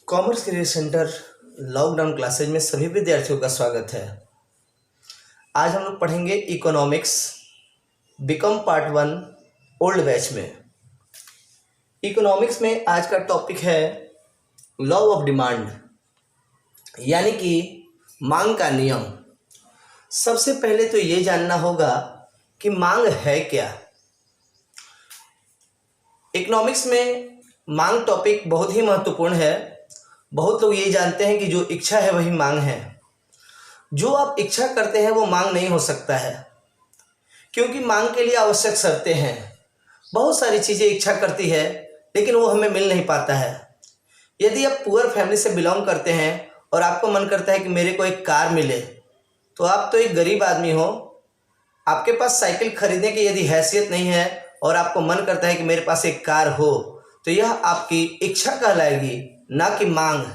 Commerce career centre lockdown classes में सभी विद्यार्थियों का स्वागत है। आज हम लोग पढ़ेंगे economics BCom part 1 old batch में। इकोनॉमिक्स में आज का टॉपिक है लॉ ऑफ डिमांड, यानी कि मांग का नियम। सबसे पहले तो ये जानना होगा कि मांग है क्या। इकोनॉमिक्स में मांग टॉपिक बहुत ही महत्वपूर्ण है। बहुत लोग ये जानते हैं कि जो इच्छा है वही मांग है। जो आप इच्छा करते हैं वो मांग नहीं हो सकता है, क्योंकि मांग के लिए आवश्यक शर्तें हैं। बहुत सारी चीज़ें इच्छा करती है लेकिन वो हमें मिल नहीं पाता है। यदि आप पुअर फैमिली से बिलोंग करते हैं और आपको मन करता है कि मेरे को एक कार मिले, तो आप तो एक गरीब आदमी हो, आपके पास साइकिल खरीदने की यदि हैसियत नहीं है और आपको मन करता है कि मेरे पास एक कार हो, तो यह आपकी इच्छा कहलाएगी, ना कि मांग।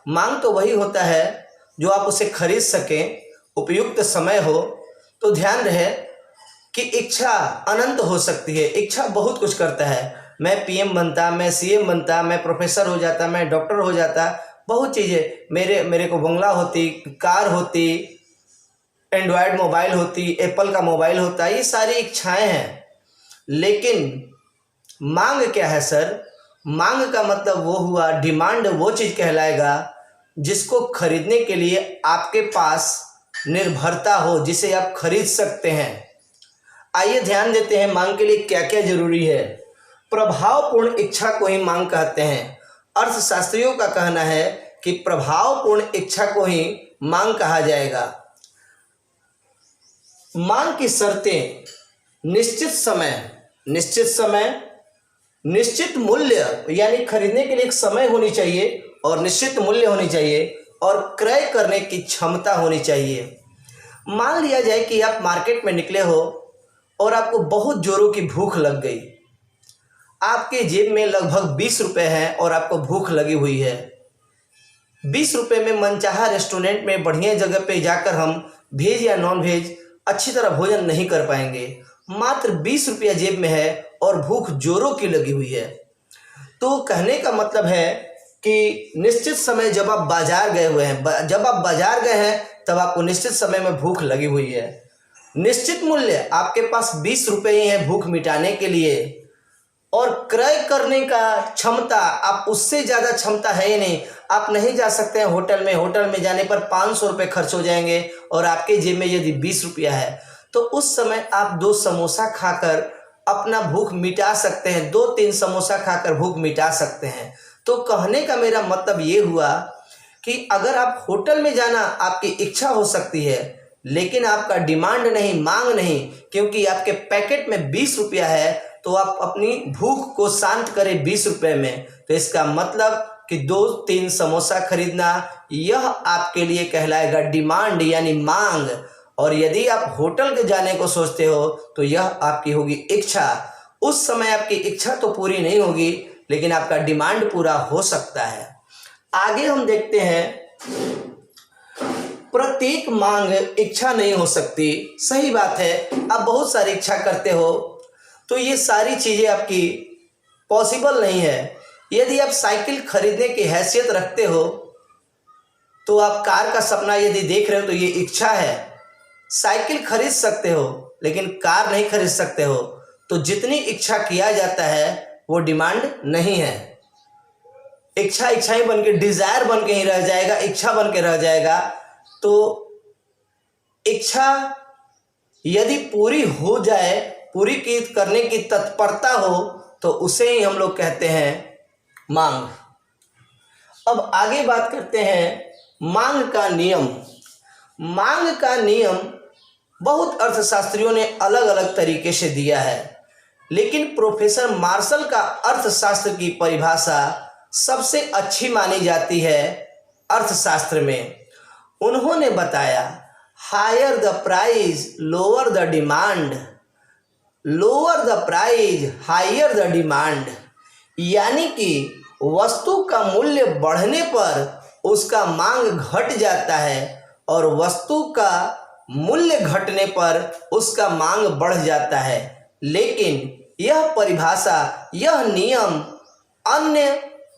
मांग तो वही होता है जो आप उसे खरीद सकें, उपयुक्त समय हो। तो ध्यान रहे कि इच्छा अनंत हो सकती है। इच्छा बहुत कुछ करता है। मैं पीएम बनता, मैं सीएम बनता, मैं प्रोफेसर हो जाता, मैं डॉक्टर हो जाता, बहुत चीज़ें। मेरे को बंगला होती, कार होती, एंड्रॉयड मोबाइल होती, एप्पल का मोबाइल होता, ये सारी इच्छाएं हैं। लेकिन मांग क्या है सर? मांग का मतलब वो हुआ, डिमांड वो चीज़ कहलाएगा जिसको खरीदने के लिए आपके पास निर्भरता हो, जिसे आप खरीद सकते हैं। आइए ध्यान देते हैं मांग के लिए क्या क्या जरूरी है। प्रभावपूर्ण इच्छा को ही मांग कहते हैं। अर्थशास्त्रियों का कहना है कि प्रभावपूर्ण इच्छा को ही मांग कहा जाएगा। मांग की शर्तें: निश्चित समय, निश्चित मूल्य, यानी खरीदने के लिए एक समय होनी चाहिए और निश्चित मूल्य होनी चाहिए, और क्रय करने की क्षमता होनी चाहिए। मान लिया जाए कि आप मार्केट में निकले हो और आपको बहुत जोरों की भूख लग गई। आपके जेब में लगभग 20 रुपये हैं और आपको भूख लगी हुई है। 20 रुपये में मनचाहा रेस्टोरेंट में बढ़िया जगह पे जाकर हम वेज या नॉन वेज अच्छी तरह भोजन नहीं कर पाएंगे। मात्र 20 रुपया जेब में है और भूख जोरों की लगी हुई है। तो कहने का मतलब है कि निश्चित समय जब आप बाजार गए हुए हैं, जब आप बाजार गए हैं तब आपको निश्चित समय में भूख लगी हुई है। निश्चित मूल्य, आपके पास 20 रुपये ही है भूख मिटाने के लिए, और क्रय करने का क्षमता, आप उससे ज़्यादा क्षमता है ही नहीं। आप नहीं जा सकते हैं होटल में जाने पर 500 रुपये खर्च हो जाएंगे और आपके जेब में यदि 20 रुपया है, तो उस समय आप 2 समोसा खाकर अपना भूख मिटा सकते हैं। 2-3 समोसा खाकर भूख मिटा सकते हैं। तो कहने का मेरा मतलब ये हुआ कि अगर आप होटल में जाना आपकी इच्छा हो सकती है, लेकिन आपका डिमांड नहीं, मांग नहीं, क्योंकि आपके पैकेट में 20 रुपया है, तो आप अपनी भूख को शांत करें 20 रुपये में। तो इसका मतलब कि 2-3 समोसा खरीदना, यह आपके लिए कहलाएगा डिमांड, यानी मांग। और यदि आप होटल के जाने को सोचते हो तो यह आपकी होगी इच्छा। उस समय आपकी इच्छा तो पूरी नहीं होगी, लेकिन आपका डिमांड पूरा हो सकता है। आगे हम देखते हैं, प्रत्येक मांग इच्छा नहीं हो सकती। सही बात है, आप बहुत सारी इच्छा करते हो, तो ये सारी चीज़ें आपकी पॉसिबल नहीं है। यदि आप साइकिल खरीदने की हैसियत रखते हो, तो आप कार का सपना यदि देख रहे हो तो ये इच्छा है। साइकिल खरीद सकते हो लेकिन कार नहीं खरीद सकते हो, तो जितनी इच्छा किया जाता है वो डिमांड नहीं है। इच्छा ही बन के, डिजायर बन के ही रह जाएगा, इच्छा बन के रह जाएगा। तो इच्छा यदि पूरी हो जाए, पूरी की करने की तत्परता हो, तो उसे ही हम लोग कहते हैं मांग। अब आगे बात करते हैं मांग का नियम। मांग का नियम बहुत अर्थशास्त्रियों ने अलग अलग तरीके से दिया है, लेकिन प्रोफेसर मार्शल का अर्थशास्त्र की परिभाषा सबसे अच्छी मानी जाती है अर्थशास्त्र में। उन्होंने बताया, higher the price lower the demand, lower the price higher the demand, यानी कि वस्तु का मूल्य बढ़ने पर उसका मांग घट जाता है और वस्तु का मूल्य घटने पर उसका मांग बढ़ जाता है। लेकिन यह परिभाषा, यह नियम अन्य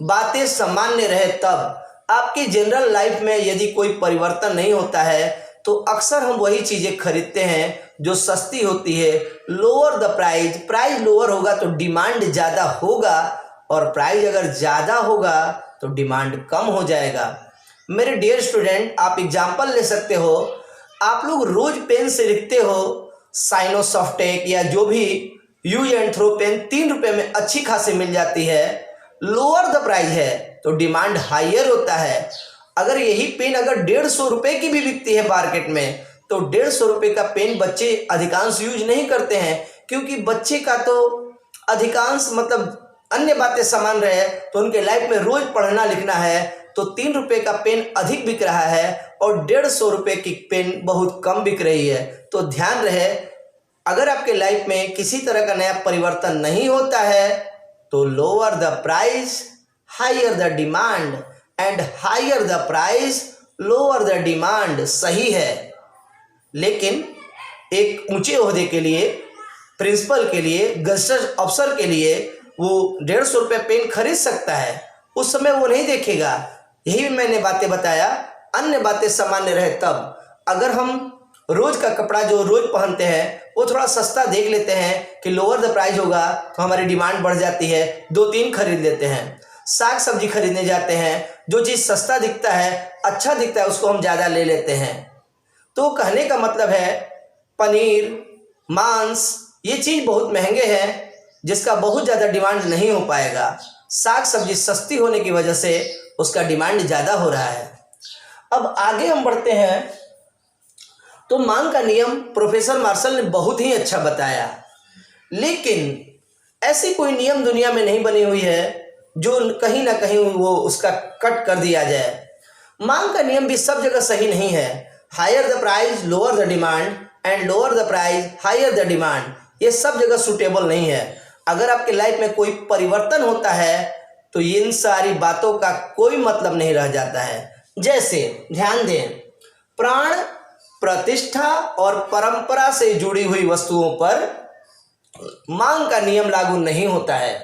बातें सामान्य रहे तब। आपकी जनरल लाइफ में यदि कोई परिवर्तन नहीं होता है तो अक्सर हम वही चीज़ें खरीदते हैं जो सस्ती होती है। Lower the price, price lower होगा तो डिमांड ज़्यादा होगा, और प्राइस अगर ज़्यादा होगा तो डिमांड कम हो जाएगा। मेरे डियर स्टूडेंट, आप एग्जाम्पल ले सकते हो। आप लोग रोज पेन से लिखते हो, साइनोसॉफ्टेक या जो भी यूज एंड थ्रो पेन 3 रुपये में अच्छी खासी मिल जाती है। लोअर द प्राइस है तो डिमांड हायर होता है। अगर यही पेन अगर 150 रुपये की भी बिकती है मार्केट में, तो 150 रुपये का पेन बच्चे अधिकांश यूज नहीं करते हैं, क्योंकि बच्चे का तो अधिकांश मतलब अन्य बातें समान रहे, तो उनके लाइफ में रोज पढ़ना लिखना है, तो 3 रुपये का पेन अधिक बिक रहा है और 150 रुपये की पेन बहुत कम बिक रही है। तो ध्यान रहे, अगर आपके लाइफ में किसी तरह का नया परिवर्तन नहीं होता है तो lower the price higher the demand and higher the price lower the demand सही है। लेकिन एक ऊंचे ओहदे के लिए, प्रिंसिपल के लिए, गजटेड अफसर के लिए वो 150 रुपये पेन खरीद सकता है, उस समय वो नहीं देखेगा। यही मैंने बातें बताया, अन्य बातें सामान्य रहे तब। अगर हम रोज का कपड़ा जो रोज पहनते हैं वो थोड़ा सस्ता देख लेते हैं कि लोअर द प्राइस होगा तो हमारी डिमांड बढ़ जाती है, 2-3 खरीद लेते हैं। साग सब्जी खरीदने जाते हैं, जो चीज़ सस्ता दिखता है, अच्छा दिखता है, उसको हम ज़्यादा ले लेते हैं। तो कहने का मतलब है पनीर, मांस, ये चीज़ बहुत महंगे हैं जिसका बहुत ज़्यादा डिमांड नहीं हो पाएगा। साग सब्जी सस्ती होने की वजह से उसका डिमांड ज़्यादा हो रहा है। अब आगे हम बढ़ते हैं तो मांग का नियम प्रोफेसर मार्शल ने बहुत ही अच्छा बताया, लेकिन ऐसी कोई नियम दुनिया में नहीं बनी हुई है जो कहीं ना कहीं वो उसका कट कर दिया जाए। मांग का नियम भी सब जगह सही नहीं है। Higher the price lower the demand and lower the price higher the demand, ये सब जगह सूटेबल नहीं है। अगर आपके लाइफ में कोई परिवर्तन होता है तो इन सारी बातों का कोई मतलब नहीं रह जाता है। जैसे ध्यान दें, प्राण, प्रतिष्ठा और परंपरा से जुड़ी हुई वस्तुओं पर मांग का नियम लागू नहीं होता है।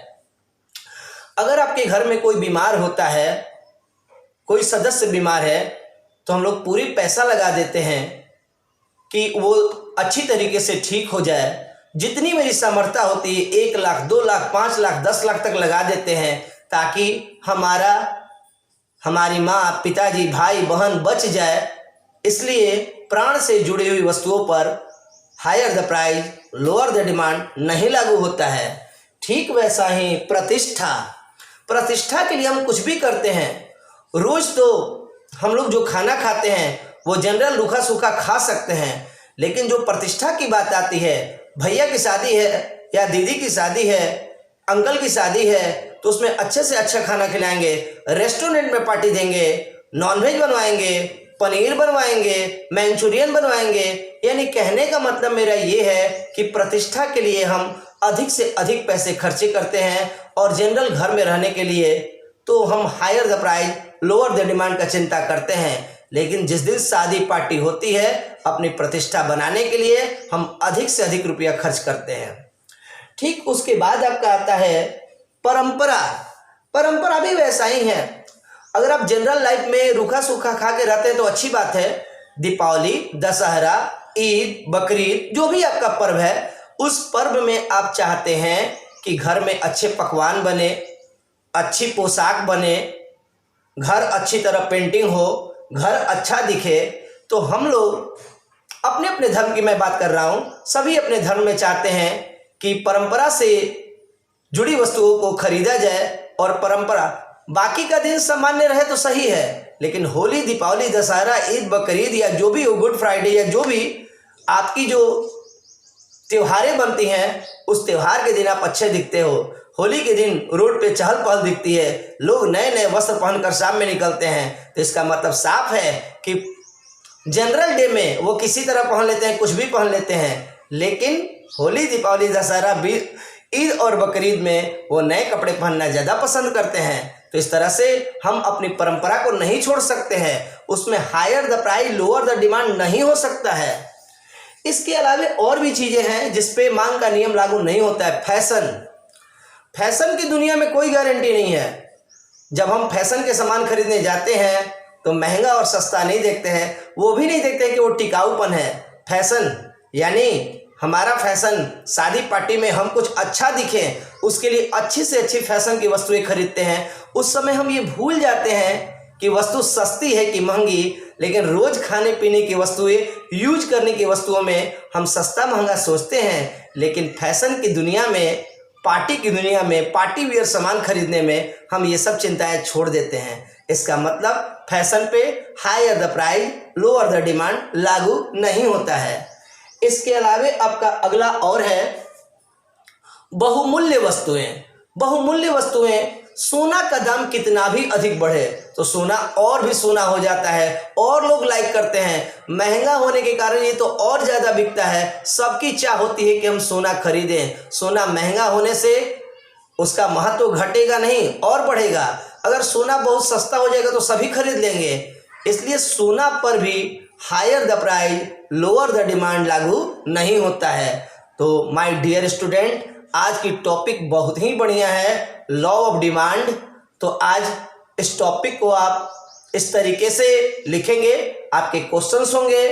अगर आपके घर में कोई बीमार होता है, कोई सदस्य बीमार है, तो हम लोग पूरी पैसा लगा देते हैं कि वो अच्छी तरीके से ठीक हो जाए। जितनी मेरी सामर्थ्य होती है 1 लाख, 2 लाख, 5 लाख, 10 लाख तक लगा देते हैं ताकि हमारी माँ, पिताजी, भाई, बहन बच जाए। इसलिए प्राण से जुड़ी हुई वस्तुओं पर higher the price lower the demand नहीं लागू होता है। ठीक वैसा ही प्रतिष्ठा, प्रतिष्ठा के लिए हम कुछ भी करते हैं। रोज तो हम लोग जो खाना खाते हैं वो जनरल रूखा सूखा खा सकते हैं, लेकिन जो प्रतिष्ठा की बात आती है, भैया की शादी है या दीदी की शादी है, अंकल की शादी है, तो उसमें अच्छे से अच्छा खाना खिलाएंगे, रेस्टोरेंट में पार्टी देंगे, नॉनवेज बनवाएंगे, पनीर बनवाएंगे, मंचूरियन बनवाएंगे। यानी कहने का मतलब मेरा ये है कि प्रतिष्ठा के लिए हम अधिक से अधिक पैसे खर्चे करते हैं, और जनरल घर में रहने के लिए तो हम higher the price lower the demand का चिंता करते हैं। लेकिन जिस दिन शादी पार्टी होती है, अपनी प्रतिष्ठा बनाने के लिए हम अधिक से अधिक रुपया खर्च करते हैं। ठीक उसके बाद आपका आता है परंपरा। परंपरा भी वैसा ही है। अगर आप जनरल लाइफ में रूखा सूखा खा के रहते हैं तो अच्छी बात है। दीपावली, दशहरा, ईद, बकरीद, जो भी आपका पर्व है, उस पर्व में आप चाहते हैं कि घर में अच्छे पकवान बने, अच्छी पोशाक बने, घर अच्छी तरह पेंटिंग हो, घर अच्छा दिखे। तो हम लोग अपने अपने धर्म की मैं बात कर रहा हूँ, सभी अपने धर्म में चाहते हैं कि परंपरा से जुड़ी वस्तुओं को खरीदा जाए, और परंपरा बाकी का दिन सामान्य रहे तो सही है, लेकिन होली, दीपावली, दशहरा, ईद, बकरीद या जो भी हो, गुड फ्राइडे या जो भी आपकी जो त्योहारें बनती हैं, उस त्योहार के दिन आप अच्छे दिखते हो। होली के दिन रोड पे चहल पहल दिखती है, लोग नए नए वस्त्र पहनकर शाम में निकलते हैं, तो इसका मतलब साफ है कि जनरल डे में वो किसी तरह पहन लेते हैं, कुछ भी पहन लेते हैं, लेकिन होली, दीपावली, दशहरा, ईद और बकरीद में वो नए कपड़े पहनना ज़्यादा पसंद करते हैं। तो इस तरह से हम अपनी परंपरा को नहीं छोड़ सकते हैं, उसमें higher the price lower the demand नहीं हो सकता है। इसके अलावा और भी चीज़ें हैं जिसपे मांग का नियम लागू नहीं होता है। फैशन, फैशन की दुनिया में कोई गारंटी नहीं है। जब हम फैशन के सामान खरीदने जाते हैं तो महंगा और सस्ता नहीं देखते हैं, वो भी नहीं देखते कि वो टिकाऊपन है। फैशन यानी हमारा फैशन, शादी पार्टी में हम कुछ अच्छा दिखें उसके लिए अच्छी से अच्छी फैशन की वस्तुएं खरीदते हैं। उस समय हम ये भूल जाते हैं कि वस्तु सस्ती है कि महंगी, लेकिन रोज खाने पीने की वस्तुएं, यूज करने की वस्तुओं में हम सस्ता महंगा सोचते हैं, लेकिन फैशन की दुनिया में, पार्टी की दुनिया में, पार्टी वियर सामान खरीदने में हम ये सब चिंताएं छोड़ देते हैं। इसका मतलब फैशन पे higher the price lower the demand लागू नहीं होता है। इसके अलावे आपका अगला और है बहुमूल्य वस्तुएं। बहुमूल्य वस्तुएं, सोना का दाम कितना भी अधिक बढ़े तो सोना और भी सोना हो जाता है और लोग लाइक करते हैं। महंगा होने के कारण ये तो और ज़्यादा बिकता है। सबकी चाह होती है कि हम सोना खरीदें। सोना महंगा होने से उसका महत्व घटेगा नहीं और बढ़ेगा। अगर सोना बहुत सस्ता हो जाएगा तो सभी खरीद लेंगे। इसलिए सोना पर भी higher the price lower the demand लागू नहीं होता है। तो माय डियर स्टूडेंट, आज की टॉपिक बहुत ही बढ़िया है, लॉ ऑफ डिमांड। तो आज इस टॉपिक को आप इस तरीके से लिखेंगे, आपके क्वेश्चंस होंगे,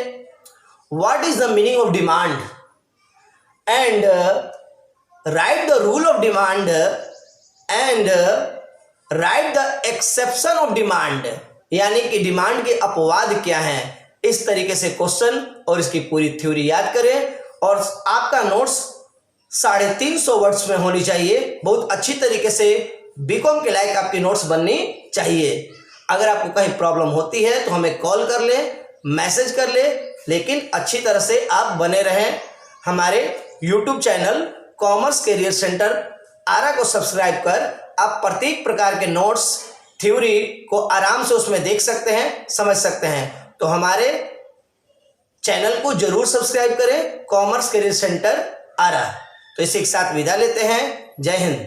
what is the meaning of demand and right the rule of demand and right the exception of demand, यानी कि डिमांड के अपवाद क्या हैं। इस तरीके से क्वेश्चन और इसकी पूरी थ्योरी याद करें और आपका नोट्स 350 वर्ड्स में होनी चाहिए। बहुत अच्छी तरीके से बीकॉम के लायक आपकी नोट्स बननी चाहिए। अगर आपको कहीं प्रॉब्लम होती है तो हमें कॉल कर ले, मैसेज कर ले, लेकिन अच्छी तरह से आप बने रहें। हमारे YouTube channel commerce career centre Arrah को सब्सक्राइब कर आप प्रत्येक प्रकार के नोट्स, थ्योरी को आराम से उसमें देख सकते हैं, समझ सकते हैं। तो हमारे चैनल को जरूर सब्सक्राइब करें, कॉमर्स कैरियर सेंटर आरा। तो इसी के साथ विदा लेते हैं। जय हिंद।